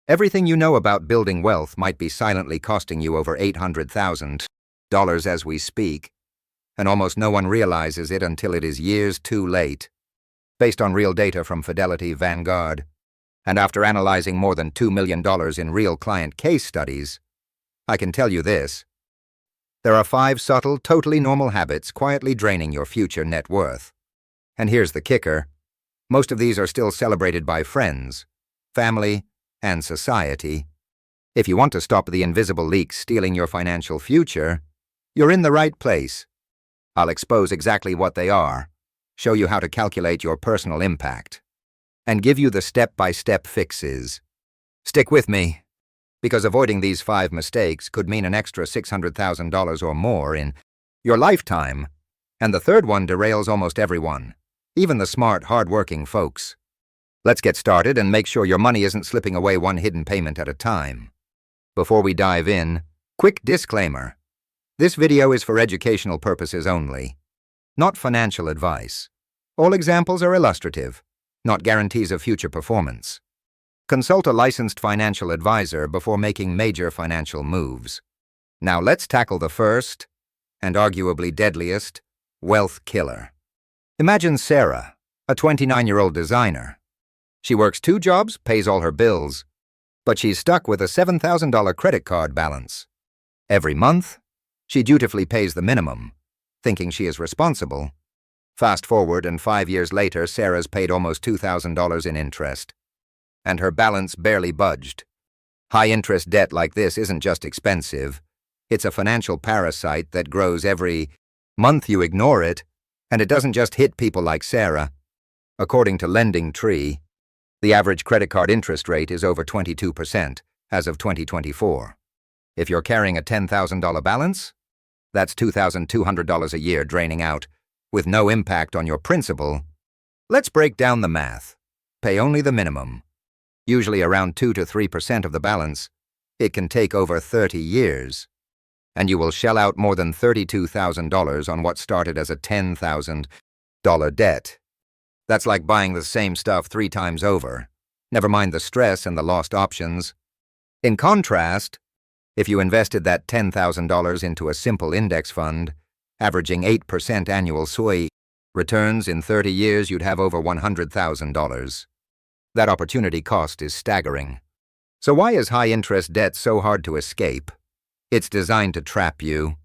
Everything you know about building wealth might be silently costing you over $800,000 as we speak, and almost no one realizes it until it is years too late. Based on real data from Fidelity, Vanguard, and after analyzing more than $2 million in real client case studies, I can tell you this. There are 5 subtle, totally normal habits quietly draining your future net worth. And here's the kicker. Most of these are still celebrated by friends, family, and society. If you want to stop the invisible leaks stealing your financial future, you're in the right place. I'll expose exactly what they are, show you how to calculate your personal impact, and give you the step-by-step fixes. Stick with me, because avoiding these 5 mistakes could mean an extra $600,000 or more in your lifetime, and the third one derails almost everyone, even the smart, hard-working folks. Let's get started and make sure your money isn't slipping away one hidden payment at a time. Before we dive in, quick disclaimer. This video is for educational purposes only, not financial advice. All examples are illustrative, not guarantees of future performance. Consult a licensed financial advisor before making major financial moves. Now let's tackle the first, and arguably deadliest, wealth killer. Imagine Sarah, a 29-year-old designer. She works 2 jobs, pays all her bills, but she's stuck with a $7,000 credit card balance. Every month, she dutifully pays the minimum, thinking she is responsible. Fast forward, and 5 years later, Sarah's paid almost $2,000 in interest, and her balance barely budged. High-interest debt like this isn't just expensive. It's a financial parasite that grows every month you ignore it, and it doesn't just hit people like Sarah. According to LendingTree, the average credit card interest rate is over 22% as of 2024. If you're carrying a $10,000 balance, that's $2,200 a year draining out, with no impact on your principal. Let's break down the math. Pay only the minimum, usually around 2 to 3% of the balance. It can take over 30 years, and you will shell out more than $32,000 on what started as a $10,000 debt. That's like buying the same stuff 3 times over, never mind the stress and the lost options. In contrast, if you invested that $10,000 into a simple index fund, averaging 8% annual SOI returns in 30 years, you'd have over $100,000. That opportunity cost is staggering. So why is high-interest debt so hard to escape? It's designed to trap you.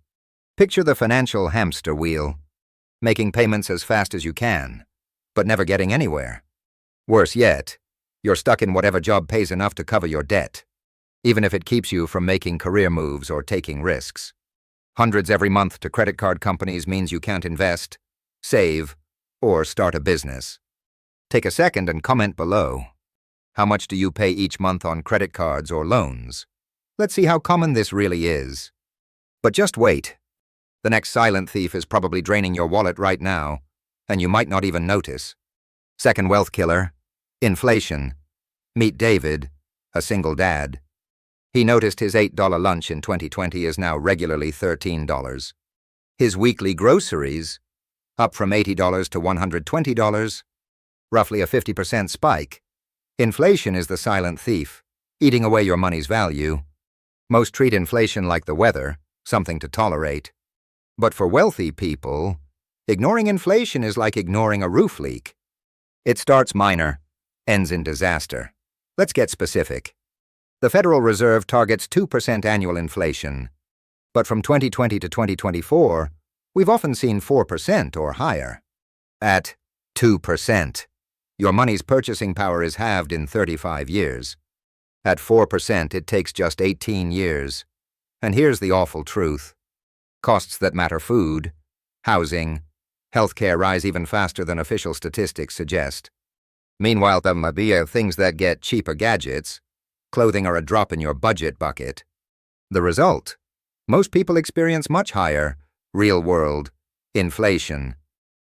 Picture the financial hamster wheel, making payments as fast as you can, but never getting anywhere. Worse yet, you're stuck in whatever job pays enough to cover your debt, even if it keeps you from making career moves or taking risks. Hundreds every month to credit card companies means you can't invest, save, or start a business. Take a second and comment below. How much do you pay each month on credit cards or loans? Let's see how common this really is. But just wait. The next silent thief is probably draining your wallet right now, and you might not even notice. Second wealth killer, inflation. Meet David, a single dad. He noticed his $8 lunch in 2020 is now regularly $13. His weekly groceries, up from $80 to $120, roughly a 50% spike. Inflation is the silent thief, eating away your money's value. Most treat inflation like the weather, something to tolerate. But for wealthy people, ignoring inflation is like ignoring a roof leak. It starts minor, ends in disaster. Let's get specific. The Federal Reserve targets 2% annual inflation, but from 2020 to 2024, we've often seen 4% or higher. At 2%, your money's purchasing power is halved in 35 years. At 4%, it takes just 18 years. And here's the awful truth. Costs that matter, food, housing, healthcare, rise even faster than official statistics suggest. Meanwhile, the mabia things that get cheaper gadgets, clothing are a drop in your budget bucket. The result? Most people experience much higher, real-world, inflation.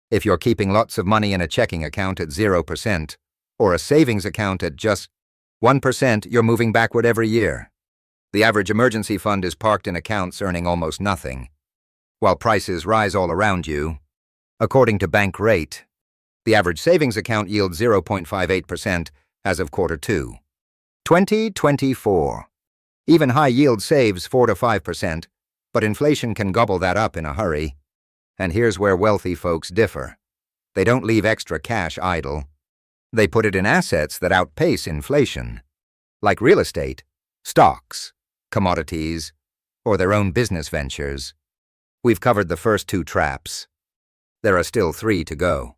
If you're keeping lots of money in a checking account at 0%, or a savings account at just 1%, you're moving backward every year. The average emergency fund is parked in accounts earning almost nothing, while prices rise all around you. According to Bankrate, the average savings account yields 0.58% as of Q2. 2024. Even high yield saves 4 to 5%, but inflation can gobble that up in a hurry. And here's where wealthy folks differ. They don't leave extra cash idle. They put it in assets that outpace inflation, like real estate, stocks, commodities, or their own business ventures. We've covered the first two traps. There are still 3 to go,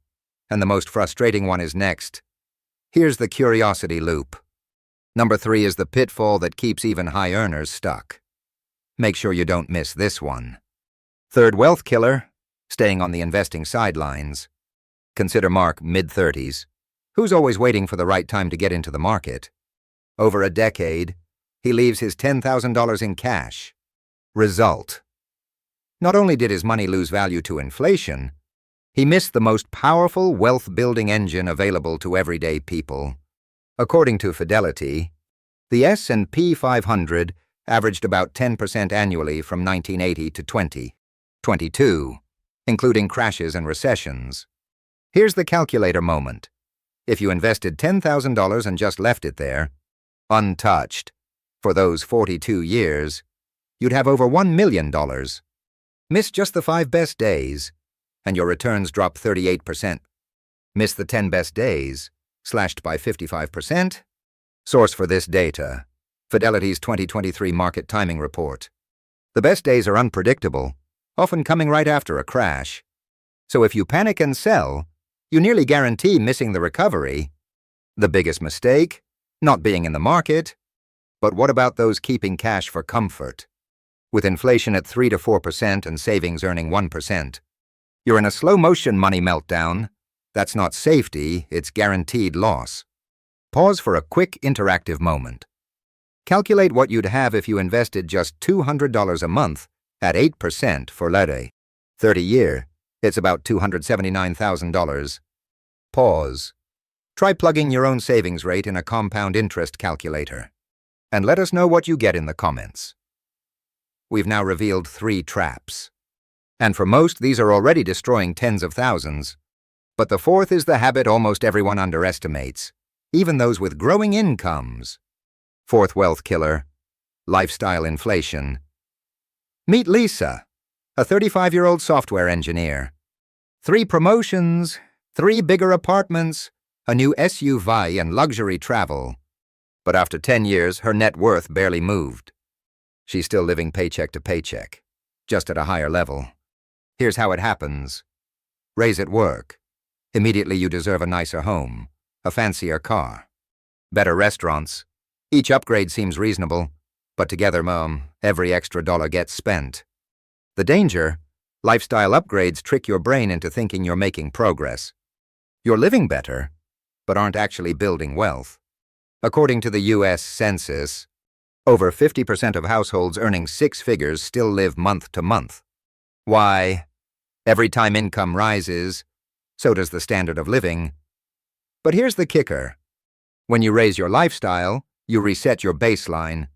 and the most frustrating one is next. Here's the curiosity loop. Number 3 is the pitfall that keeps even high earners stuck. Make sure you don't miss this one. Third wealth killer, staying on the investing sidelines. Consider Mark, mid-30s, who's always waiting for the right time to get into the market. Over a decade, he leaves his $10,000 in cash. Result: not only did his money lose value to inflation, he missed the most powerful wealth-building engine available to everyday people. According to Fidelity, the S&P 500 averaged about 10% annually from 1980 to 2022, including crashes and recessions. Here's the calculator moment. If you invested $10,000 and just left it there, untouched, for those 42 years, you'd have over $1 million. Miss just the 5 best days, and your returns drop 38%. Miss the 10 best days, slashed by 55%. Source for this data: Fidelity's 2023 Market Timing Report. The best days are unpredictable, often coming right after a crash. So if you panic and sell, you nearly guarantee missing the recovery. The biggest mistake? Not being in the market. But what about those keeping cash for comfort? With inflation at 3 to 4% and savings earning 1%, you're in a slow-motion money meltdown. That's not safety, it's guaranteed loss. Pause for a quick interactive moment. Calculate what you'd have if you invested just $200 a month at 8% for, let's say, 30-year. It's about $279,000. Pause. Try plugging your own savings rate in a compound interest calculator. And let us know what you get in the comments. We've now revealed 3 traps. And for most, these are already destroying tens of thousands. But the 4th is the habit almost everyone underestimates, even those with growing incomes. 4th wealth killer: lifestyle inflation. Meet Lisa, a 35-year-old software engineer. 3 promotions, 3 bigger apartments, a new SUV, and luxury travel. But after 10 years, her net worth barely moved. She's still living paycheck to paycheck, just at a higher level. Here's how it happens. Raise at work. Immediately you deserve a nicer home, a fancier car, better restaurants. Each upgrade seems reasonable, but together, every extra dollar gets spent. The danger: lifestyle upgrades trick your brain into thinking you're making progress. You're living better, but aren't actually building wealth. According to the U.S. Census, over 50% of households earning 6 figures still live month to month. Why? Every time income rises, so does the standard of living. But here's the kicker. When you raise your lifestyle, you reset your baseline.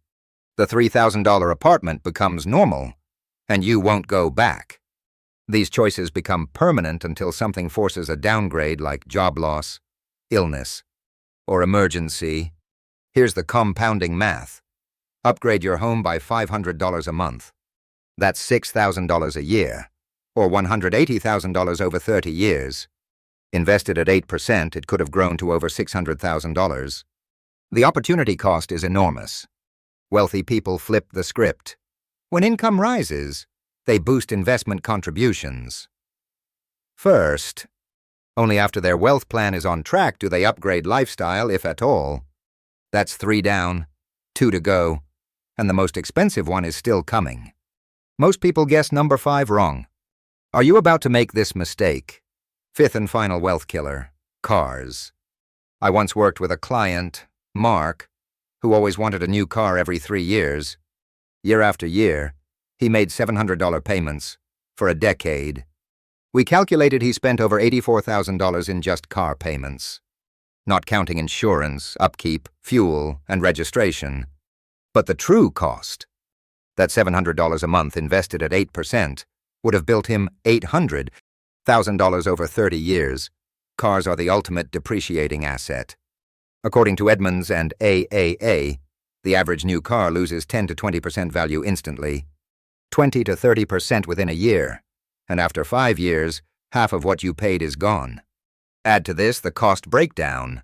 The $3,000 apartment becomes normal, and you won't go back. These choices become permanent until something forces a downgrade like job loss, illness, or emergency. Here's the compounding math. Upgrade your home by $500 a month. That's $6,000 a year, or $180,000 over 30 years. Invested at 8%, it could have grown to over $600,000. The opportunity cost is enormous. Wealthy people flip the script. When income rises, they boost investment contributions. First, only after their wealth plan is on track do they upgrade lifestyle, if at all. That's 3 down, 2 to go, and the most expensive one is still coming. Most people guess number 5 wrong. Are you about to make this mistake? 5th and final wealth killer: cars. I once worked with a client, Mark, who always wanted a new car every 3 years. Year after year, he made $700 payments for a decade. We calculated he spent over $84,000 in just car payments, not counting insurance, upkeep, fuel, and registration. But the true cost, that $700 a month invested at 8%, would have built him $800,000 over 30 years. Cars are the ultimate depreciating asset. According to Edmunds and AAA, the average new car loses 10 to 20% value instantly, 20 to 30% within a year, and after 5 years, half of what you paid is gone. Add to this the cost breakdown.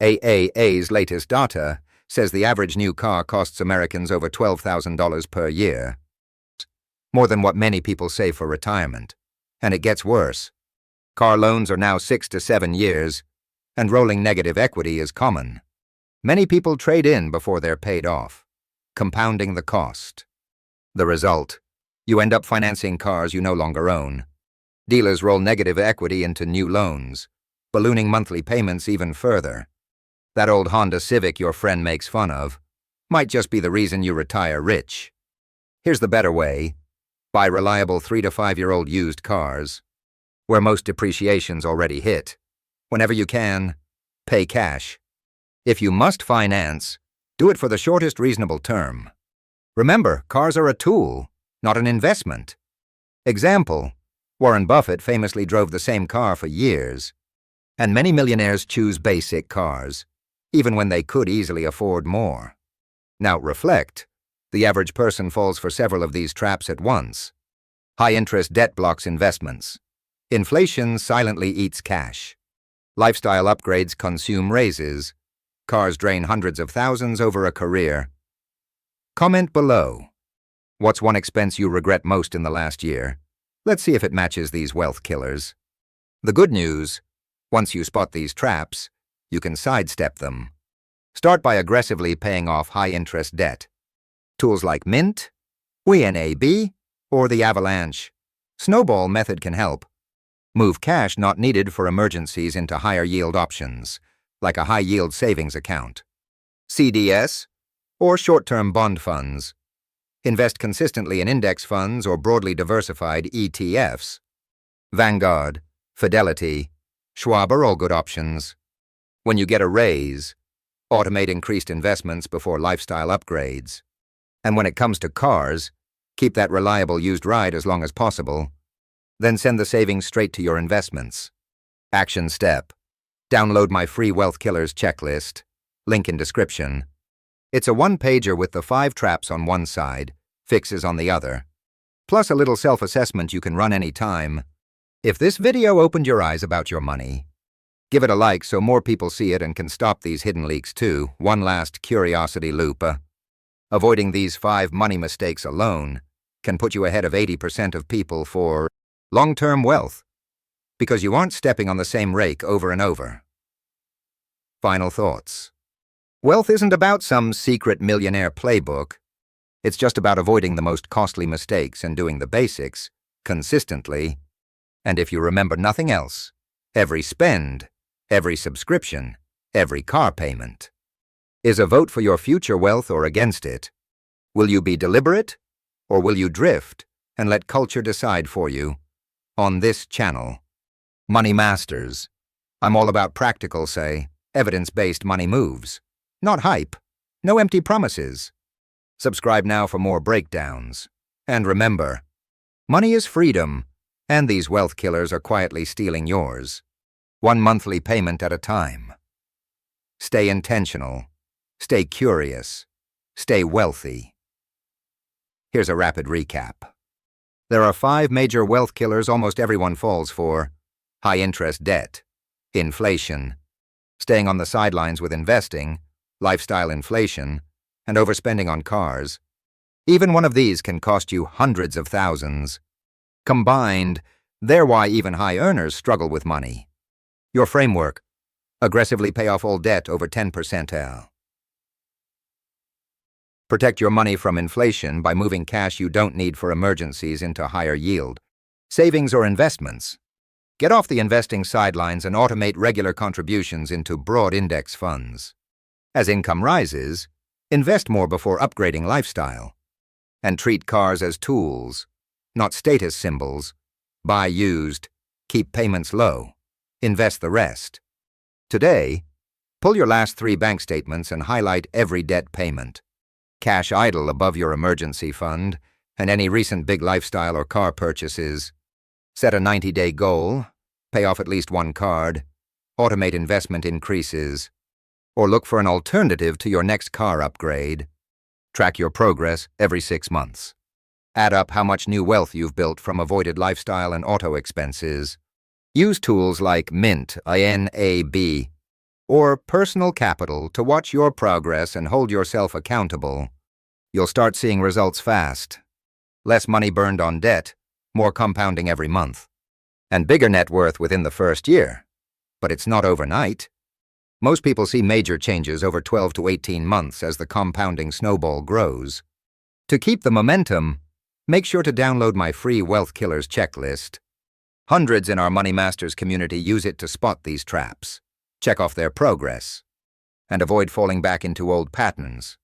AAA's latest data says the average new car costs Americans over $12,000 per year, more than what many people save for retirement. And it gets worse. Car loans are now 6 to 7 years, and rolling negative equity is common. Many people trade in before they're paid off, compounding the cost. The result: you end up financing cars you no longer own. Dealers roll negative equity into new loans, ballooning monthly payments even further. That old Honda Civic your friend makes fun of might just be the reason you retire rich. Here's the better way: buy reliable 3 to 5-year-old used cars, where most depreciation's already hit. Whenever you can, pay cash. If you must finance, do it for the shortest reasonable term. Remember, cars are a tool, not an investment. Example: Warren Buffett famously drove the same car for years, and many millionaires choose basic cars, even when they could easily afford more. Now reflect: the average person falls for several of these traps at once. High-interest debt blocks investments. Inflation silently eats cash. Lifestyle upgrades consume raises. Cars drain hundreds of thousands over a career. Comment below. What's one expense you regret most in the last year? Let's see if it matches these wealth killers. The good news: once you spot these traps, you can sidestep them. Start by aggressively paying off high-interest debt. Tools like Mint, WNAB, or the Avalanche Snowball method can help. Move cash not needed for emergencies into higher-yield options, like a high-yield savings account, CDS, or short-term bond funds. Invest consistently in index funds or broadly diversified ETFs. Vanguard, Fidelity, Schwab are all good options. When you get a raise, automate increased investments before lifestyle upgrades. And when it comes to cars, keep that reliable used ride as long as possible. Then send the savings straight to your investments. Action step: download my free Wealth Killers checklist, link in description. It's a one-pager with the 5 traps on one side, fixes on the other, plus a little self-assessment you can run anytime. If this video opened your eyes about your money, give it a like so more people see it and can stop these hidden leaks too. One last curiosity loop. Avoiding these 5 money mistakes alone can put you ahead of 80% of people for long-term wealth, because you aren't stepping on the same rake over and over. Final thoughts. Wealth isn't about some secret millionaire playbook. It's just about avoiding the most costly mistakes and doing the basics consistently. And if you remember nothing else, every spend, every subscription, every car payment is a vote for your future wealth or against it. Will you be deliberate, or will you drift and let culture decide for you? On this channel, Money Masters, I'm all about practical, evidence-based money moves. Not hype. No empty promises. Subscribe now for more breakdowns. And remember, money is freedom, and these wealth killers are quietly stealing yours. One monthly payment at a time. Stay intentional. Stay curious. Stay wealthy. Here's a rapid recap. There are 5 major wealth killers almost everyone falls for: high-interest debt, inflation, staying on the sidelines with investing, lifestyle inflation, and overspending on cars. Even one of these can cost you hundreds of thousands. Combined, they're why even high earners struggle with money. Your framework: aggressively pay off all debt over 10%. Protect your money from inflation by moving cash you don't need for emergencies into higher yield savings or investments. Get off the investing sidelines and automate regular contributions into broad index funds. As income rises, invest more before upgrading lifestyle. And treat cars as tools, not status symbols. Buy used, keep payments low, invest the rest. Today, pull your last 3 bank statements and highlight every debt payment. Cash idle above your emergency fund and any recent big lifestyle or car purchases. Set a 90-day goal, pay off at least 1 card, automate investment increases, or look for an alternative to your next car upgrade. Track your progress every 6 months. Add up how much new wealth you've built from avoided lifestyle and auto expenses. Use tools like Mint, INAB, or Personal Capital to watch your progress and hold yourself accountable. You'll start seeing results fast. Less money burned on debt, more compounding every month, and bigger net worth within the first year. But it's not overnight. Most people see major changes over 12 to 18 months as the compounding snowball grows. To keep the momentum, make sure to download my free Wealth Killers checklist. Hundreds in our Money Masters community use it to spot these traps, check off their progress, and avoid falling back into old patterns.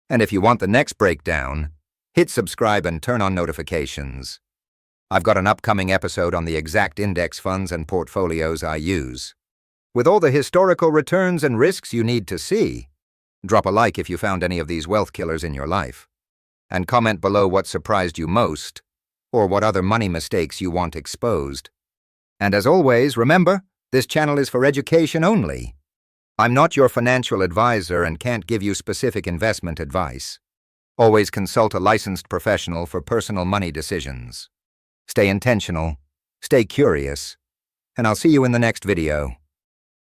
And if you want the next breakdown, hit subscribe and turn on notifications. I've got an upcoming episode on the exact index funds and portfolios I use, with all the historical returns and risks you need to see. Drop a like if you found any of these wealth killers in your life, and comment below what surprised you most, or what other money mistakes you want exposed. And as always, remember, this channel is for education only. I'm not your financial advisor and can't give you specific investment advice. Always consult a licensed professional for personal money decisions. Stay intentional, stay curious, and I'll see you in the next video.